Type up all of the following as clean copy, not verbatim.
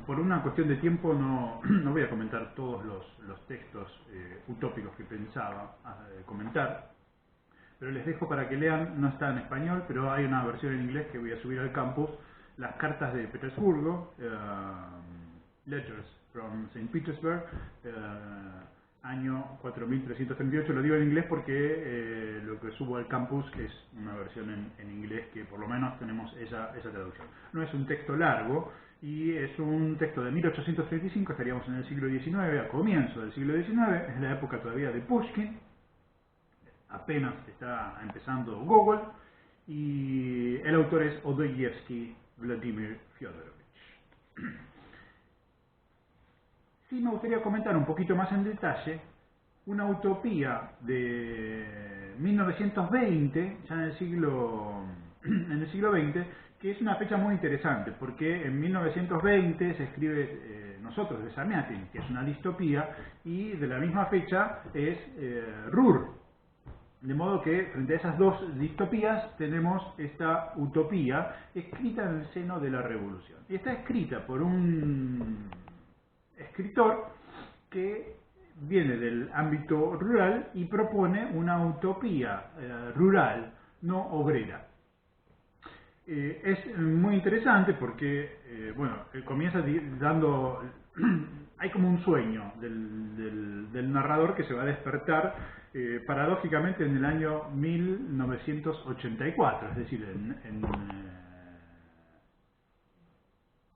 Por una cuestión de tiempo no voy a comentar todos los textos utópicos que pensaba comentar, pero les dejo para que lean. No está en español, pero hay una versión en inglés que voy a subir al campus, las cartas de Petersburgo, Letters from St. Petersburg, año 4338. Lo digo en inglés porque lo que subo al campus es una versión en inglés que por lo menos tenemos esa traducción. No es un texto largo y es un texto de 1835, estaríamos en el siglo XIX, a comienzo del siglo XIX, es la época todavía de Pushkin, apenas está empezando Gogol, y el autor es Odoyevsky Vladimir Fyodorovich. Sí, me gustaría comentar un poquito más en detalle una utopía de 1920, ya en el siglo XX, que es una fecha muy interesante, porque en 1920 se escribe Nosotros, de Samiatin, que es una distopía, y de la misma fecha es Rur. De modo que frente a esas dos distopías tenemos esta utopía escrita en el seno de la revolución. Y está escrita por un escritor que viene del ámbito rural y propone una utopía rural, no obrera. Es muy interesante porque, bueno, comienza dando... hay como un sueño del narrador que se va a despertar paradójicamente en el año 1984, es decir,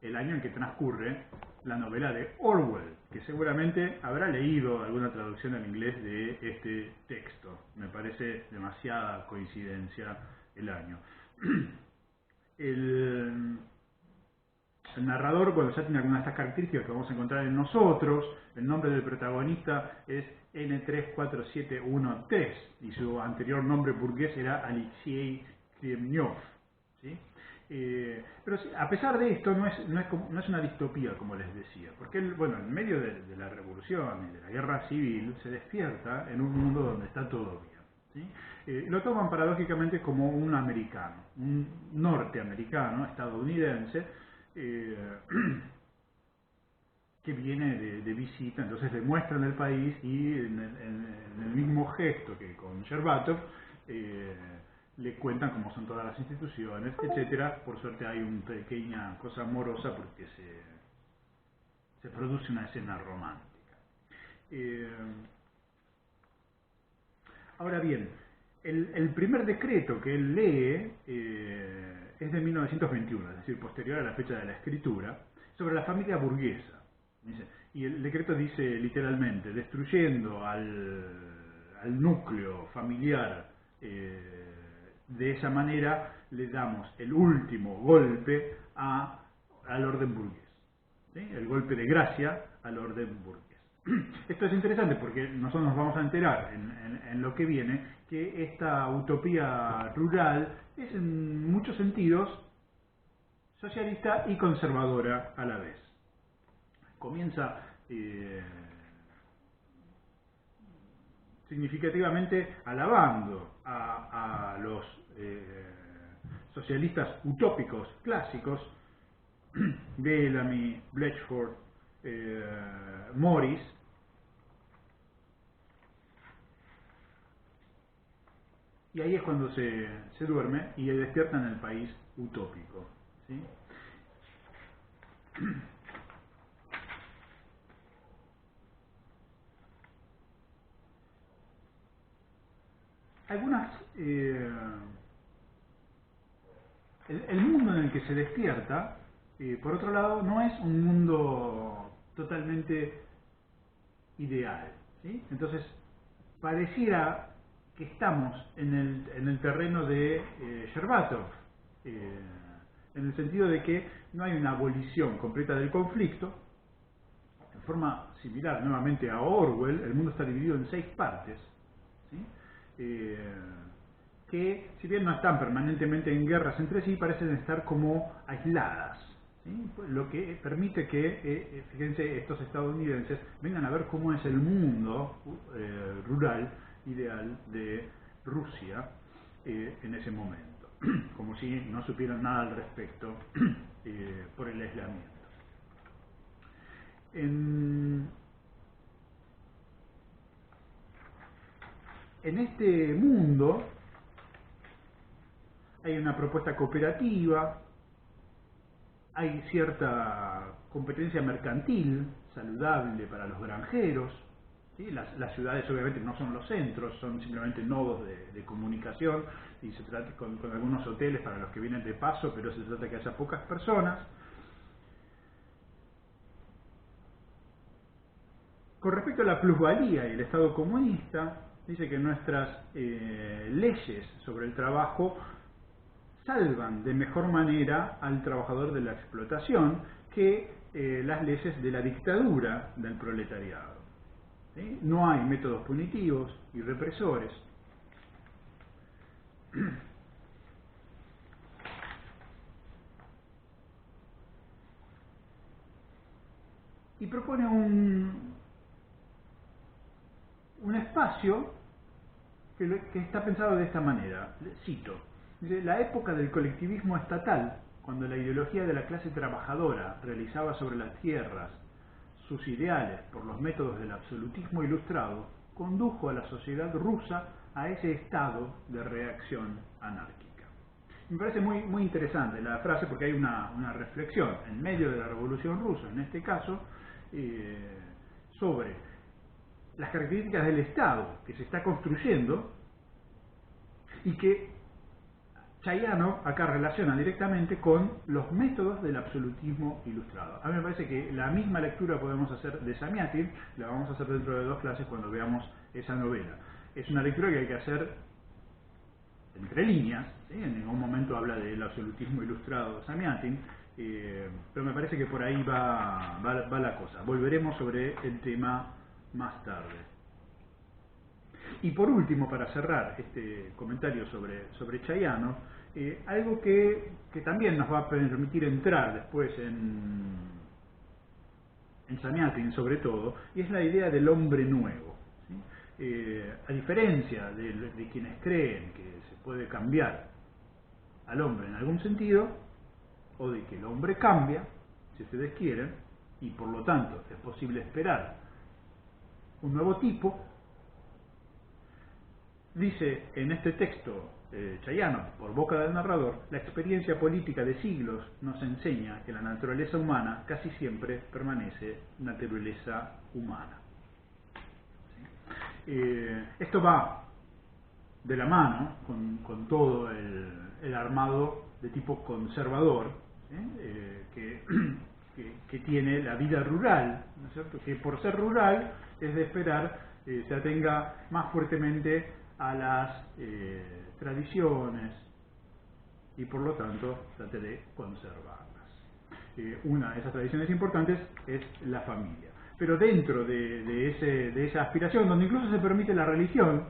el año en que transcurre la novela de Orwell, que seguramente habrá leído alguna traducción en inglés de este texto. Me parece demasiada coincidencia el año. El narrador, bueno, ya tiene algunas de estas características que vamos a encontrar en Nosotros. El nombre del protagonista es N3471T y su anterior nombre burgués era Alexei Kremniov, ¿sí? Pero a pesar de esto no es una distopía, como les decía, porque él, bueno, en medio de la revolución y de la guerra civil se despierta en un mundo donde está todo bien, ¿sí? Lo toman paradójicamente como un americano, un norteamericano, estadounidense, que viene de visita. Entonces le muestran el país y en el mismo gesto que con Sherbatov le cuentan cómo son todas las instituciones, etcétera. Por suerte hay una pequeña cosa amorosa porque se produce una escena romántica. Ahora bien, el primer decreto que él lee es de 1921, es decir, posterior a la fecha de la escritura, sobre la familia burguesa. Y el decreto dice literalmente: destruyendo al núcleo familiar de esa manera, le damos el último golpe al orden burgués, ¿sí? El golpe de gracia al orden burgués. Esto es interesante porque nosotros nos vamos a enterar en lo que viene que esta utopía rural es en muchos sentidos socialista y conservadora a la vez. Comienza significativamente alabando a los socialistas utópicos clásicos, Bellamy, Bletchford, Morris, y ahí es cuando se duerme y despierta en el país utópico, ¿sí? Algunas... el mundo en el que se despierta, por otro lado, no es un mundo totalmente ideal, ¿sí? Entonces, pareciera que estamos en el terreno de Sherbatov, en el sentido de que no hay una abolición completa del conflicto. En forma similar nuevamente a Orwell, el mundo está dividido en 6 partes, ¿sí? Que si bien no están permanentemente en guerras entre sí, parecen estar como aisladas, ¿sí? Lo que permite que, fíjense, estos estadounidenses vengan a ver cómo es el mundo rural ideal de Rusia en ese momento, como si no supieran nada al respecto por el aislamiento. En este mundo hay una propuesta cooperativa, hay cierta competencia mercantil saludable para los granjeros, ¿sí? Las ciudades obviamente no son los centros, son simplemente nodos de comunicación, y se trata con algunos hoteles para los que vienen de paso, pero se trata de que haya pocas personas. Con respecto a la plusvalía y el Estado comunista, dice que nuestras leyes sobre el trabajo salvan de mejor manera al trabajador de la explotación que las leyes de la dictadura del proletariado. ¿Sí? No hay métodos punitivos y represores. Y propone un espacio que está pensado de esta manera. Cito: dice, la época del colectivismo estatal, cuando la ideología de la clase trabajadora realizaba sobre las tierras sus ideales por los métodos del absolutismo ilustrado, condujo a la sociedad rusa a ese estado de reacción anárquica. Me parece muy interesante la frase, porque hay una reflexión en medio de la Revolución Rusa, en este caso, sobre las características del Estado que se está construyendo, y que Chaiyanov acá relaciona directamente con los métodos del absolutismo ilustrado. A mí me parece que la misma lectura podemos hacer de Zamiatin, la vamos a hacer dentro de 2 clases cuando veamos esa novela. Es una lectura que hay que hacer entre líneas, ¿sí? En ningún momento habla del absolutismo ilustrado de Zamiatin, pero me parece que por ahí va la cosa. Volveremos sobre el tema más tarde. Y por último, para cerrar este comentario sobre Chaiyanov, algo que también nos va a permitir entrar después en Zamiatin sobre todo, y es la idea del hombre nuevo. ¿Sí? A diferencia de quienes creen que se puede cambiar al hombre en algún sentido, o de que el hombre cambia, si ustedes quieren, y por lo tanto es posible esperar un nuevo tipo, dice en este texto Chaiyanov, por boca del narrador, la experiencia política de siglos nos enseña que la naturaleza humana casi siempre permanece naturaleza humana. Esto va de la mano con todo el armado de tipo conservador, ¿sí? que tiene la vida rural, ¿no es cierto? Que por ser rural es de esperar se atenga más fuertemente a las tradiciones y por lo tanto trate de conservarlas. Una de esas tradiciones importantes es la familia. Pero dentro de esa aspiración, donde incluso se permite la religión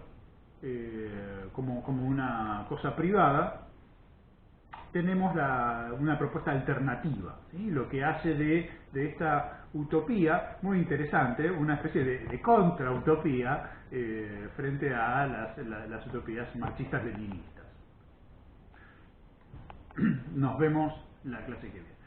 como una cosa privada, tenemos una propuesta alternativa, ¿sí? Lo que hace de esta utopía muy interesante, una especie de contrautopía frente a las utopías marxistas-leninistas. Nos vemos la clase que viene.